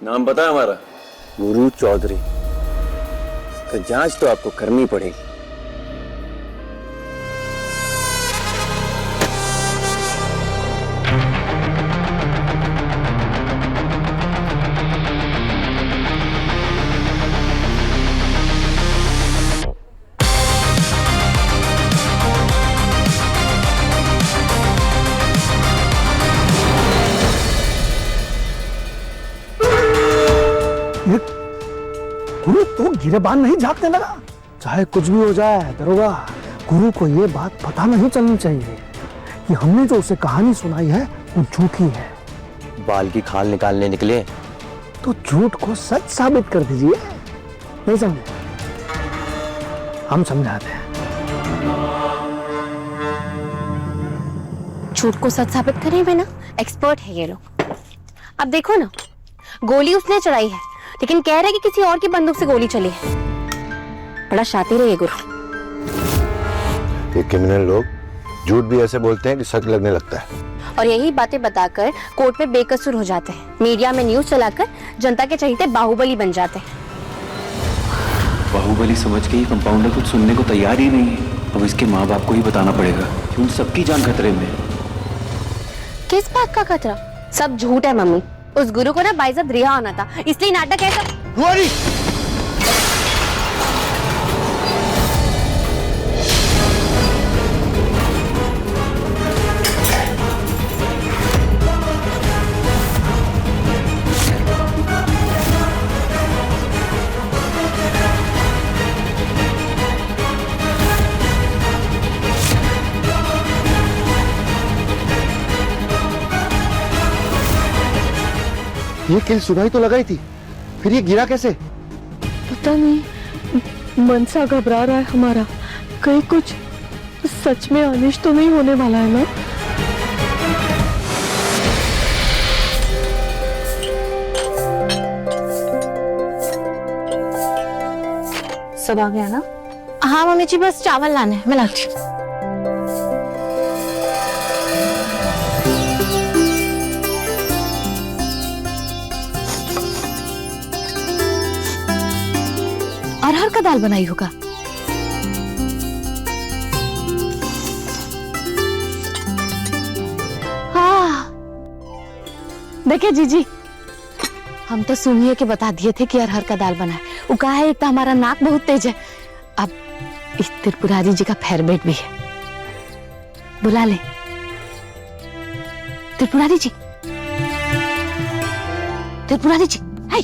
नाम पता है हमारा? गुरु चौधरी। तो जांच तो आपको करनी पड़ेगी। गुरु तो गिरेबान नहीं झांकने लगा। चाहे कुछ भी हो जाए दरोगा, गुरु को ये बात पता नहीं चलनी चाहिए कि हमने जो उसे कहानी सुनाई है वो झूठी है। बाल की खाल निकालने निकले तो झूठ को सच साबित कर दीजिए। नहीं समझे? हम समझाते हैं। झूठ को सच साबित करने में ना एक्सपर्ट है ये लोग। अब देखो ना, गोली उसने चलाई है लेकिन कह रहे कि किसी और की बंदूक से गोली चली है। बड़ा शातिर है ये गुरु। ये क्रिमिनल लोग झूठ भी ऐसे बोलते हैं कि सच लगने लगता है, और यही बातें बताकर कोर्ट में बेकसूर हो जाते हैं। मीडिया में न्यूज चलाकर जनता के चहीते बाहुबली बन जाते हैं। बाहुबली समझ के ही कंपाउंडर कुछ सुनने को तैयार ही नहीं है। अब इसके माँ बाप को ही बताना पड़ेगा कि उन सबकी जान खतरे में है। किस बात का खतरा? सब झूठ है मम्मी। उस गुरु को ना बाइज्जत रिहा होना था, इसलिए नाटक है सब। ये किल सुनाई तो लगाई थी, फिर ये गिरा कैसे? पता नहीं, मन सा घबरा रहा है हमारा। कहीं कुछ सच में अनिष्ट तो नहीं होने वाला है ना? सब आ गया ना? हाँ मम्मी जी, बस चावल लाने हैं, मैं लाती हूँ। अरहर का दाल बनाई होगा। हाँ देखिए जीजी, हम तो सुनिए के बता दिए थे कि अरहर का दाल बना है। वो कहा है, एक तो हमारा नाक बहुत तेज है, अब इस त्रिपुरारी जी का फेवरेट भी है। बुला ले त्रिपुरारी जी। त्रिपुरारी जी, हाय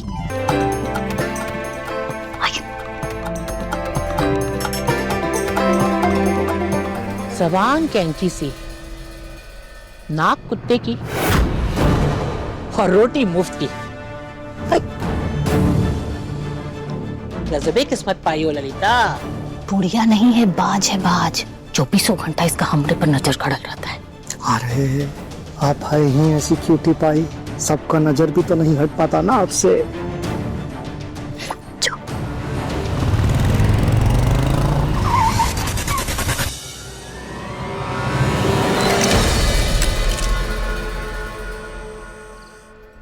जबान कैंची सी, नाक कुत्ते की और रोटी मुफ्त की। गजबे किस्मत पाई हो ललिता। बुढ़िया नहीं है, बाज है बाज। 24 घंटा इसका हमरे पर नजर खड़ल रहता है। अरे आप है ही ऐसी क्यूटी पाई, सबका नजर भी तो नहीं हट पाता ना आपसे।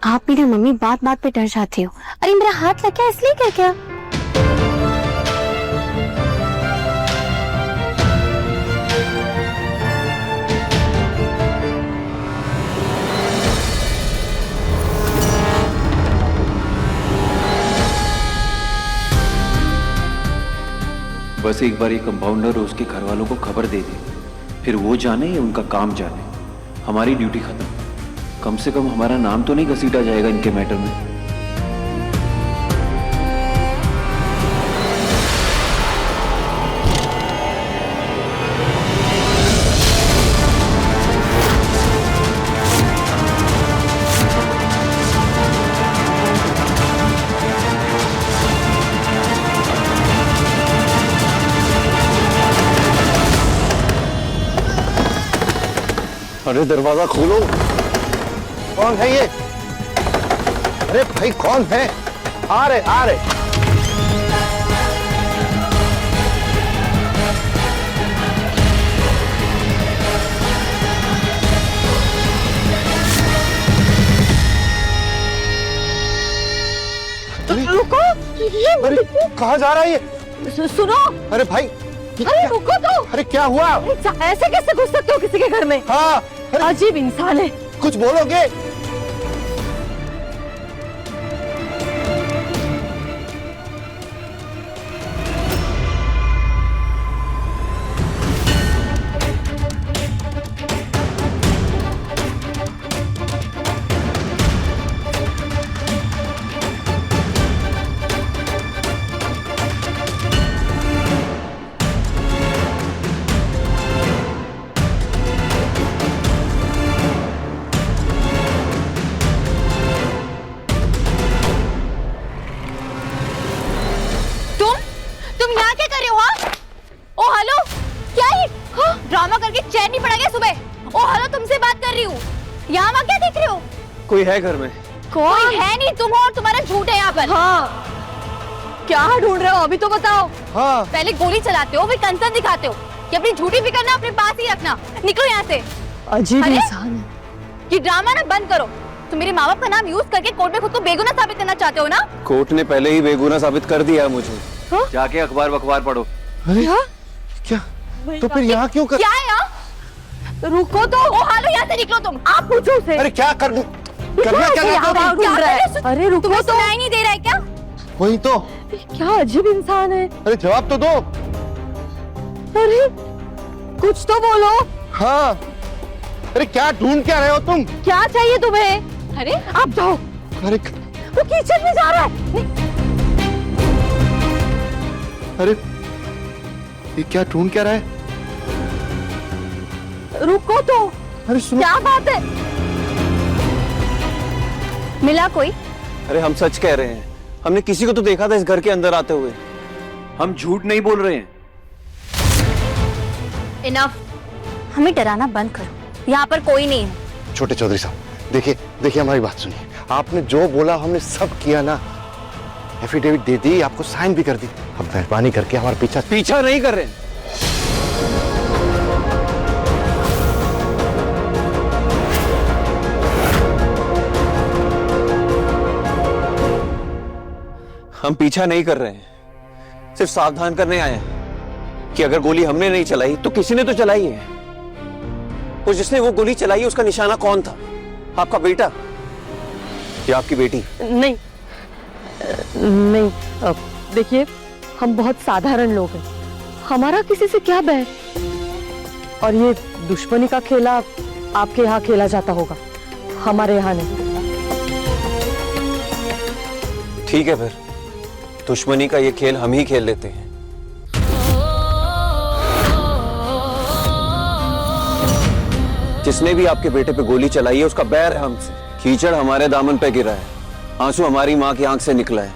आप भी ना मम्मी बात बात पे डर जाती हो। अरे मेरा हाथ लग गया इसलिए क्या क्या? बस एक बार ये कंपाउंडर और उसके घर वालों को खबर दे दी, फिर वो जाने या उनका काम जाने, हमारी ड्यूटी खत्म। कम से कम हमारा नाम तो नहीं घसीटा जाएगा इनके मैटर में। अरे दरवाजा खोलो। कौन है ये? अरे भाई कौन है? आ रहे आ रहे। कहाँ जा रहा है ये? सुनो, अरे भाई अरे रुको तो। अरे क्या हुआ? ऐसे कैसे घुस सकते हो किसी के घर में? हाँ अरे अजीब इंसान है। कुछ बोलोगे? तुम यहाँ क्या कर रहे हो? हाँ? ओ हेलो, क्या ये ड्रामा करके चैन नहीं पड़ा गया सुबह? ओ हेलो, तुमसे बात कर रही हूँ। यहाँ वहाँ क्या देख रहे हो? कोई है घर में? कोई है नहीं, तुम हो और तुम्हारा झूठ है यहाँ पर। हाँ, क्या ढूंढ रहे हो अभी तो बताओ। हाँ पहले गोली चलाते हो, फिर कंसर्न दिखाते हो कि अपनी झूठी फिक्र ना अपने पास ही रखना। निकलो यहाँ से। अजीब अरे? इंसान है। ये ड्रामा ना बंद करो। तुम मेरे माँ बाप का नाम यूज करके कोर्ट में खुद को बेगुनाह साबित करना चाहते हो ना? कोर्ट ने पहले ही बेगुनाह साबित कर दिया मुझे। जाके अखबार वखबार पढ़ो। अरे क्या? तो फिर यहाँ क्यों कर? क्या है यहाँ? रुको तो। ओ हेलो, यहाँ से निकलो तुम। आप पूछो उसे। अरे क्या करना क्या यहाँ करना? ढूंढ रहा है। अरे रुको तुम्हें तो। सुनाई नहीं दे रहा है क्या? वही तो। क्या अजीब इंसान है। अरे जवाब तो दो। अरे कुछ तो बोलो। हाँ अरे क्या ढूंढ क्या रहे हो तुम? क्या चाहिए तुम्हें? अरे आप जाओ। अरे वो किचन में जा रहा है। अरे ये क्या ढूंढ क्या रहा है? रुको तो। अरे सुनो। क्या बात है? मिला कोई? अरे हम सच कह रहे हैं, हमने किसी को तो देखा था इस घर के अंदर आते हुए। हम झूठ नहीं बोल रहे हैं। इनफ, हमें डराना बंद करो। यहाँ पर कोई नहीं है। छोटे चौधरी साहब देखिए देखिए हमारी बात सुनिए। आपने जो बोला हमने सब किया ना। एफिडेविट दे दी, आपको साइन भी कर दी। अब मेहरबानी करके हमारा पीछा नहीं कर रहे। हम पीछा नहीं कर रहे हैं, सिर्फ सावधान करने आए हैं कि अगर गोली हमने नहीं चलाई तो किसी ने तो चलाई है। और जिसने वो गोली चलाई है उसका निशाना कौन था? आपका बेटा या आपकी बेटी? नहीं नहीं, देखिए हम बहुत साधारण लोग हैं। हमारा किसी से क्या बैर? और ये दुश्मनी का खेला आपके यहाँ खेला जाता होगा, हमारे यहाँ नहीं। ठीक है, फिर दुश्मनी का ये खेल हम ही खेल लेते हैं। जिसने भी आपके बेटे पे गोली चलाई है उसका बैर है हमसे। कीचड़ हमारे दामन पे गिरा है, आंसू हमारी मां की आंख से निकला है।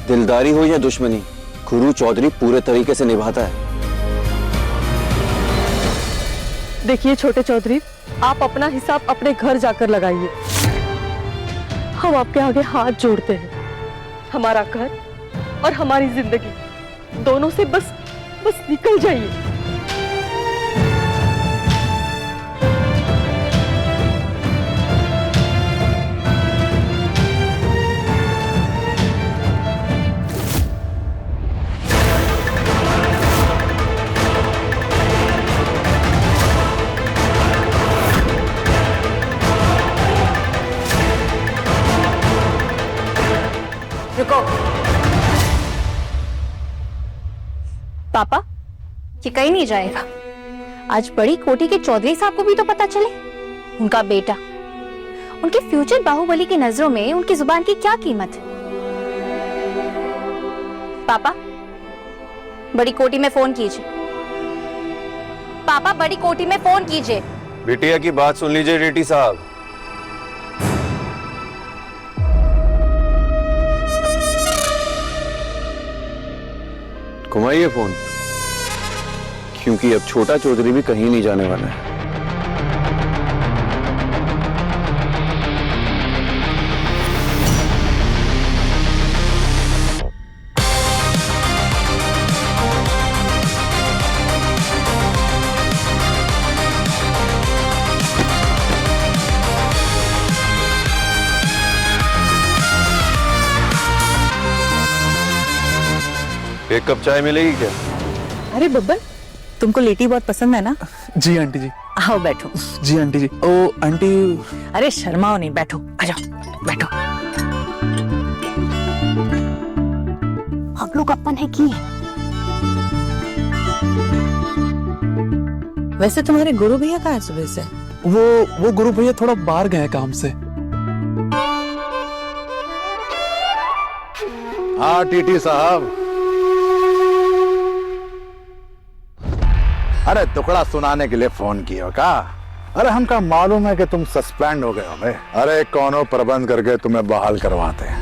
दिलदारी हो या दुश्मनी, गुरु चौधरी पूरे तरीके से निभाता है। देखिए छोटे चौधरी, आप अपना हिसाब अपने घर जाकर लगाइए। हम आपके आगे हाथ जोड़ते हैं। हमारा घर और हमारी जिंदगी दोनों से बस निकल जाइए। रुको। पापा, ये कहीं नहीं जाएगा। आज बड़ी कोठी के चौधरी साहब को भी तो पता चले। उनका बेटा, उनके फ्यूचर बाहुबली की नजरों में उनकी जुबान की क्या कीमत है? पापा, बड़ी कोठी में फोन कीजिए। पापा, बड़ी कोठी में फोन कीजिए। बिटिया की बात सुन लीजिए रेड्डी साहब। घुमाइए फोन, क्योंकि अब छोटा चौधरी भी कहीं नहीं जाने वाला है। एक कप चाय मिलेगी क्या? अरे बब्बर, तुमको लेटी बहुत पसंद है ना? जी आंटी जी। आओ बैठो। जी आंटी जी। ओ आंटी। अरे शर्माओ नहीं, बैठो, आ जाओ, बैठो। हम लोग अपन है की है। वैसे तुम्हारे गुरु भैया कहाँ है सुबह से? वो गुरु भैया थोड़ा बाहर गए काम से। हाँ टीटी साहब। अरे टुकड़ा सुनाने के लिए फोन किया का? अरे हमका मालूम है कि तुम सस्पेंड हो गए हो बे। अरे कौनो प्रबंध करके तुम्हें बहाल करवाते हैं।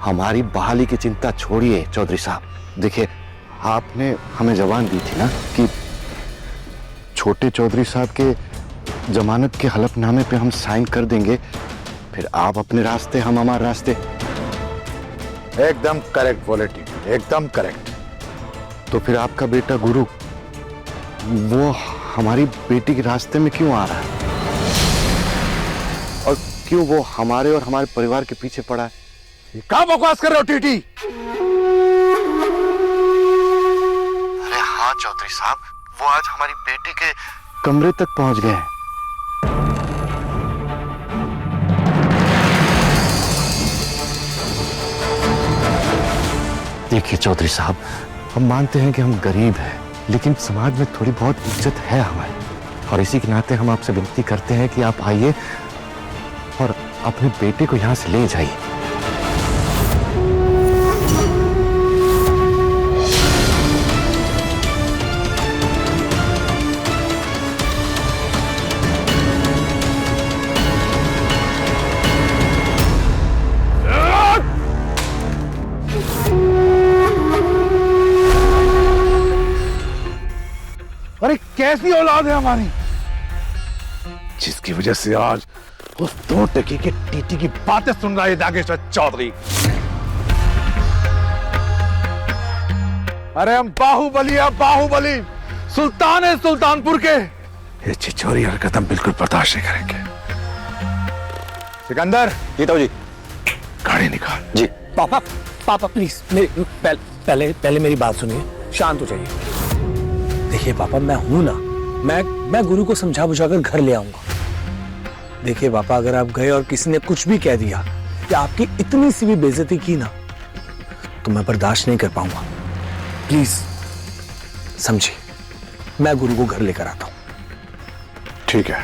हमारी बहाली की चिंता छोड़िए चौधरी साहब। देखिए, आपने हमें जबान दी थी ना कि छोटे चौधरी साहब के जमानत के हलफनामे पे हम साइन कर देंगे, फिर आप अपने रास्ते, हम हमारे रास्ते। एकदम करेक्ट बोले टीटी, एकदम करेक्ट। तो फिर आपका बेटा गुरु वो हमारी बेटी के रास्ते में क्यों आ रहा है, और क्यों वो हमारे और हमारे परिवार के पीछे पड़ा है? ये क्या बकवास कर रहे हो टीटी? अरे हाँ चौधरी साहब, वो आज हमारी बेटी के कमरे तक पहुंच गए हैं। देखिए चौधरी साहब, हम मानते हैं कि हम गरीब हैं, लेकिन समाज में थोड़ी बहुत इज्जत है हमारी, और इसी के नाते हम आपसे विनती करते हैं कि आप आइए और अपने बेटे को यहां से ले जाइए। अरे कैसी औलाद है हमारी, जिसकी वजह से आज उस दो टकी के टीटी की बातें सुन रहा है नागेश्वर चौधरी। अरे हम बाहुबली है, बाहुबली, सुल्तान है सुल्तानपुर के। ये छिछोरी हरकत हम बिल्कुल बर्दाश्त नहीं करेंगे। सिकंदर, जी, गाड़ी निकाल। जी। पापा पापा प्लीज पहले मेरी बात सुनिए, शांत हो जाइए। देखिए पापा, मैं हूं ना, मैं गुरु को समझा बुझाकर घर ले आऊंगा। देखिए पापा, अगर आप गए और किसी ने कुछ भी कह दिया या आपकी इतनी सी भी बेइज्जती की ना, तो मैं बर्दाश्त नहीं कर पाऊंगा। प्लीज समझिए, मैं गुरु को घर लेकर आता हूं। ठीक है,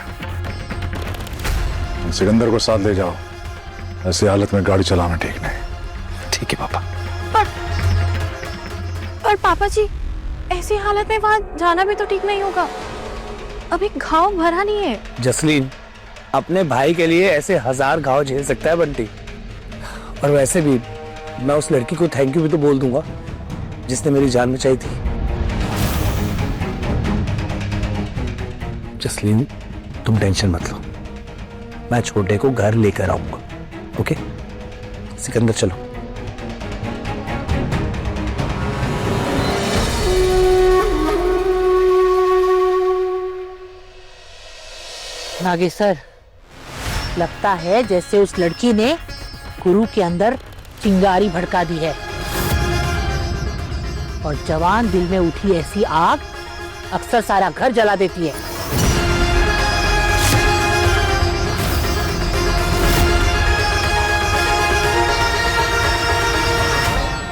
सिकंदर को साथ ले जाओ, ऐसी हालत में गाड़ी चलाना ठीक नहीं। ठीक है पापा। पर पापा जी, ऐसी हालत में वहां जाना भी तो ठीक नहीं होगा, अभी घाव भरा नहीं है। जसलीन, अपने भाई के लिए ऐसे 1000 घाव झेल सकता है बंटी। और वैसे भी मैं उस लड़की को थैंक यू भी तो बोल दूंगा जिसने मेरी जान बचाई थी। जसलीन, तुम टेंशन मत लो, मैं छोटे को घर लेकर आऊंगा। ओके सिकंदर, चलो। नागेश्वर, लगता है जैसे उस लड़की ने गुरु के अंदर चिंगारी भड़का दी है, और जवान दिल में उठी ऐसी आग अक्सर सारा घर जला देती है।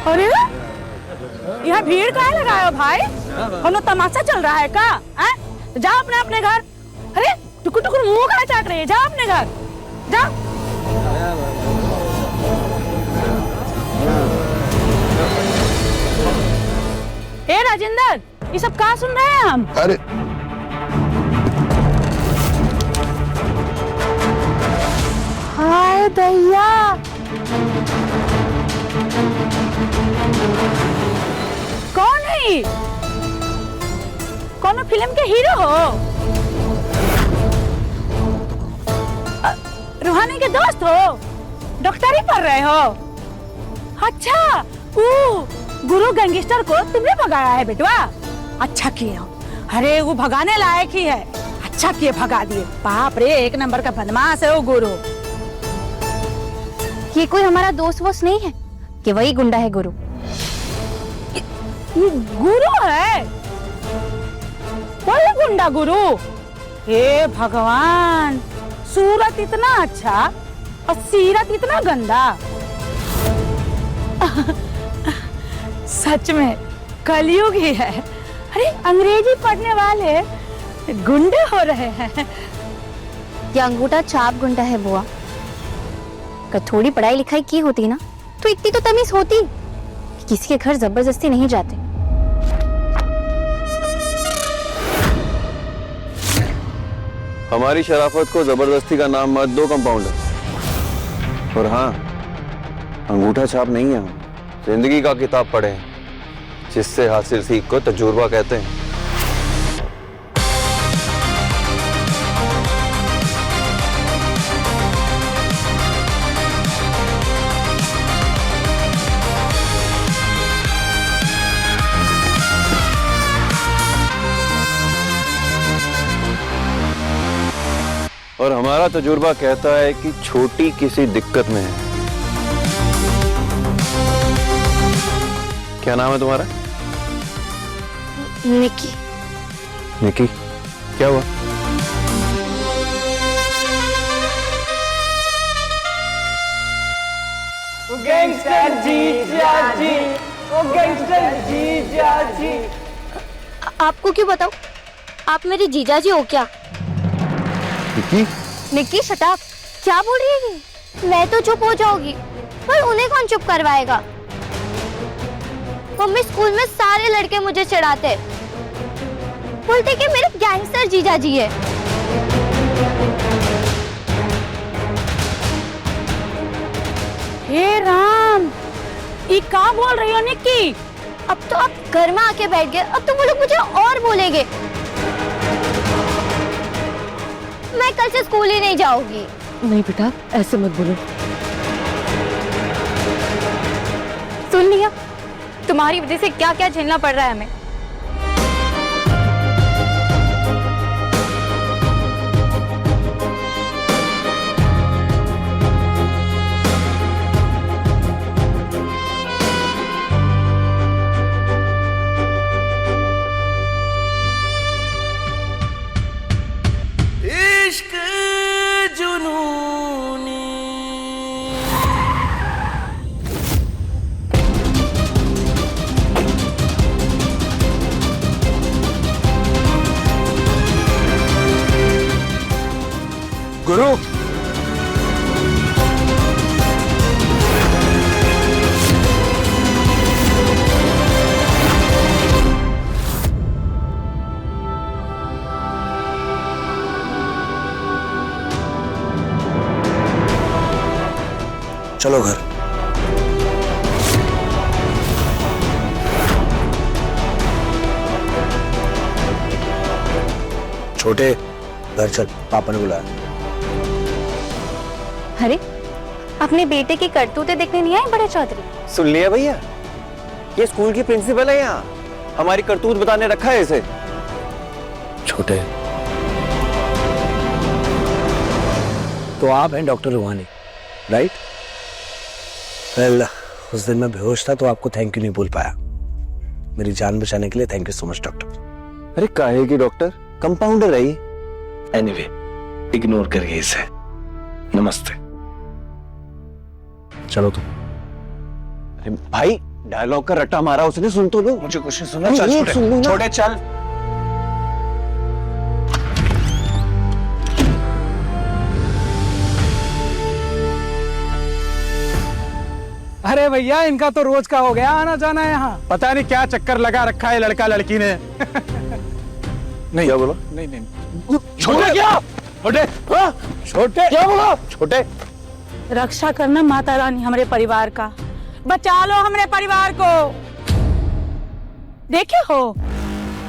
अरे यहाँ भीड़ काहे लगाए हो भाई? हम लोग तमाशा चल रहा है का? जाओ अपने अपने घर। अरे टुकुर टुकुर मुंह काहे चाट रही है? जाओ अपने घर, जाओ। ए राजेंद्र, ये सब कहाँ सुन रहे हैं हम? अरे हाय दैया, कौन है ये? कौन फिल्म के हीरो हो? रूहानी के दोस्त हो? डॉक्टरी पढ़ रहे हो? अच्छा, गुरु गैंगस्टर को तुमने भगाया है बेटवा? अच्छा किए हो। अरे वो भगाने लायक ही है, अच्छा किए भगा दिए। बाप रे, एक नंबर का बदमाश है वो गुरु। ये कोई हमारा दोस्त वोस्त नहीं है कि वही गुंडा है गुरु। ये गुरु है, कोई गुंडा गुरु। हे भगवान, सूरत इतना अच्छा और सीरत इतना गंदा। सच में कलयुग ही है। अरे अंग्रेजी पढ़ने वाले गुंडे हो रहे हैं। ये अंगूठा छाप गुंडा है बुआ। अगर थोड़ी पढ़ाई लिखाई की होती ना तो इतनी तो तमीज होती कि किसी के घर जबरदस्ती नहीं जाते। हमारी शराफत को जबरदस्ती का नाम मत दो कंपाउंडर। और हाँ, अंगूठा छाप नहीं है, हम जिंदगी का किताब पढ़े हैं, जिससे हासिल सीख को तजुर्बा कहते हैं। और हमारा तजुर्बा कहता है कि छोटी किसी दिक्कत में है। क्या नाम है तुम्हारा? निकी। निकी, क्या हुआ? गैंगस्टर जीजा जी, ओ गैंगस्टर जीजा जी। आपको क्यों बताऊं? आप मेरे जीजा जी हो क्या? निकी, निकी शट अप। क्या बोल रही है ये? मैं तो चुप हो जाऊंगी, पर उन्हें कौन चुप करवाएगा? मम्मी, स्कूल में सारे लड़के मुझे चिढ़ाते, बोलते कि मेरे गैंगस्टर जीजा जी है। हे राम, ये क्या बोल रही हो निक्की? अब तो आप घर में आके बैठ गए, अब तो वो लोग मुझे और बोलेंगे। मैं कल से स्कूल ही नहीं जाऊंगी। नहीं बेटा, ऐसे मत बोलो। सुन लिया, तुम्हारी वजह से क्या क्या झेलना पड़ रहा है हमें। इश्क जुनूनी। गुरु, चलो घर। छोटे, घर चल, पापा ने बुलाया। अरे, अपने बेटे की करतूतें देखने नहीं आए बड़े चौधरी? सुन लिया भैया, ये स्कूल की प्रिंसिपल है यहाँ, हमारी करतूत बताने रखा है इसे। छोटे, तो आप हैं डॉक्टर रूहानी, राइट? वेल, उस दिन मैं बेहोश था तो आपको थैंक यू नहीं बोल पाया। मेरी जान बचाने के लिए thank you so much doctor. अरे काहे की डॉक्टर, कंपाउंडर है ये। एनीवे, इग्नोर करिए इसे। नमस्ते। चलो तुम। अरे भाई, डायलॉग का रट्टा मारा उसने, सुन तो लो। मुझे कुछ नहीं सुनना। चल छोटे, छोटे चल। अरे भैया, इनका तो रोज का हो गया आना जाना यहाँ। पता नहीं क्या चक्कर लगा रखा है लड़का लड़की ने। नहीं, क्या बोला? नहीं नहीं छोटे क्या? छोटे, छोटे क्या बोला? छोटे, रक्षा करना माता रानी हमारे परिवार का, बचा लो हमारे परिवार को। देखे हो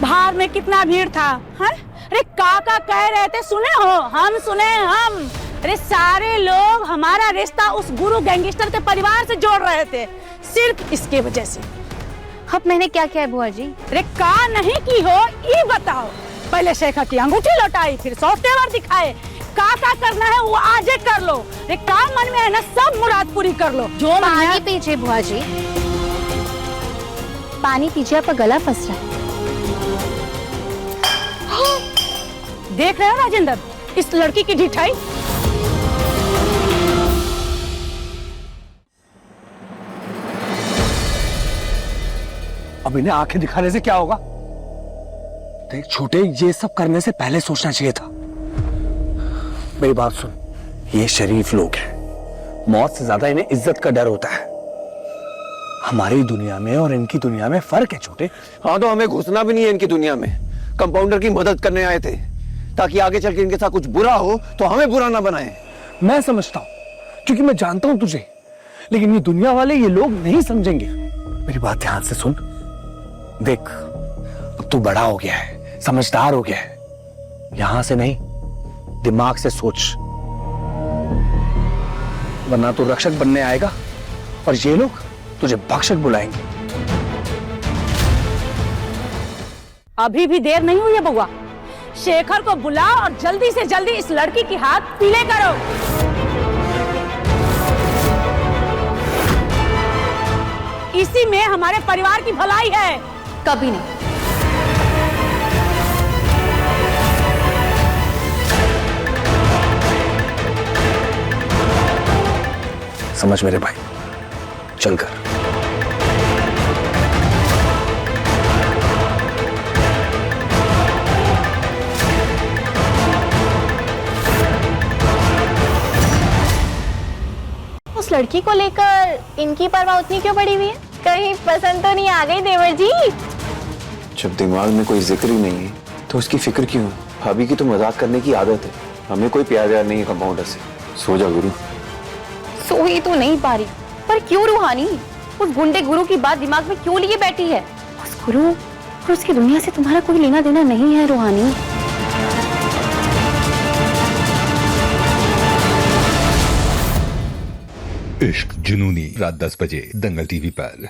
बाहर में कितना भीड़ था, है? अरे काका कह रहे थे, सुने हो? हम सुने हम। अरे सारे लोग हमारा रिश्ता उस गुरु गैंगस्टर के परिवार से जोड़ रहे थे, सिर्फ इसके वजह से। अब मैंने क्या किया है बुआ जी? अरे का नहीं की हो ये बताओ। पहले शेखा की अंगूठी लौटाई, फिर सॉफ्टवेयर दिखाए। का करना है वो आजे कर लो। अरे काम मन में है ना, सब मुराद पूरी कर लो। जो पानी पीजिए बुआ जी। पानी पीजिए, आपका गला फंस रहा है। देख रहे हो राजेंद्र इस लड़की की ढिठाई। अब इन्हें आंखें दिखाने से क्या होगा? देख छोटे, ये सब करने से पहले सोचना चाहिए था। मेरी बात सुन, ये शरीफ लोग हैं, मौत से ज्यादा इन्हें इज्जत का डर होता है। हमारी दुनिया में और इनकी दुनिया में फर्क है छोटे। हाँ तो हमें घुसना भी नहीं है इनकी दुनिया में, कंपाउंडर की मदद करने आए थे ताकि आगे चल के इनके साथ कुछ बुरा हो तो हमें बुरा ना बनाए। मैं समझता हूं क्योंकि मैं जानता हूं तुझे, लेकिन ये दुनिया वाले, ये लोग नहीं समझेंगे। मेरी बात ध्यान से सुन। देख अब तू बड़ा हो गया है, समझदार हो गया है, यहां से नहीं दिमाग से सोच, वरना तू रक्षक बनने आएगा और ये लोग तुझे भक्षक बुलाएंगे। अभी भी देर नहीं हुई है बउआ, शेखर को बुलाओ और जल्दी से जल्दी इस लड़की की हाथ पीले करो। इसी में हमारे परिवार की भलाई है। कभी नहीं। समझ मेरे भाई, चलकर। उस लड़की को लेकर इनकी परवाह उतनी क्यों पड़ी हुई है? कहीं पसंद तो नहीं आ गई देवर जी? जब दिमाग में कोई जिक्र ही नहीं है तो उसकी फिक्र क्यों? भाभी की तो मजाक करने की आदत है, हमें कोई प्यार व्यार नहीं है कंपाउंडर से। सो जा गुरु। सो ही तो नहीं पा रही, पर क्यों रूहानी? उस गुंडे गुरु की बात दिमाग में क्यों लिए बैठी है? उस गुरु और उसकी दुनिया से तुम्हारा कोई लेना देना नहीं है रूहानी। इश्क जुनूनी, रात 10 बजे दंगल टीवी पर।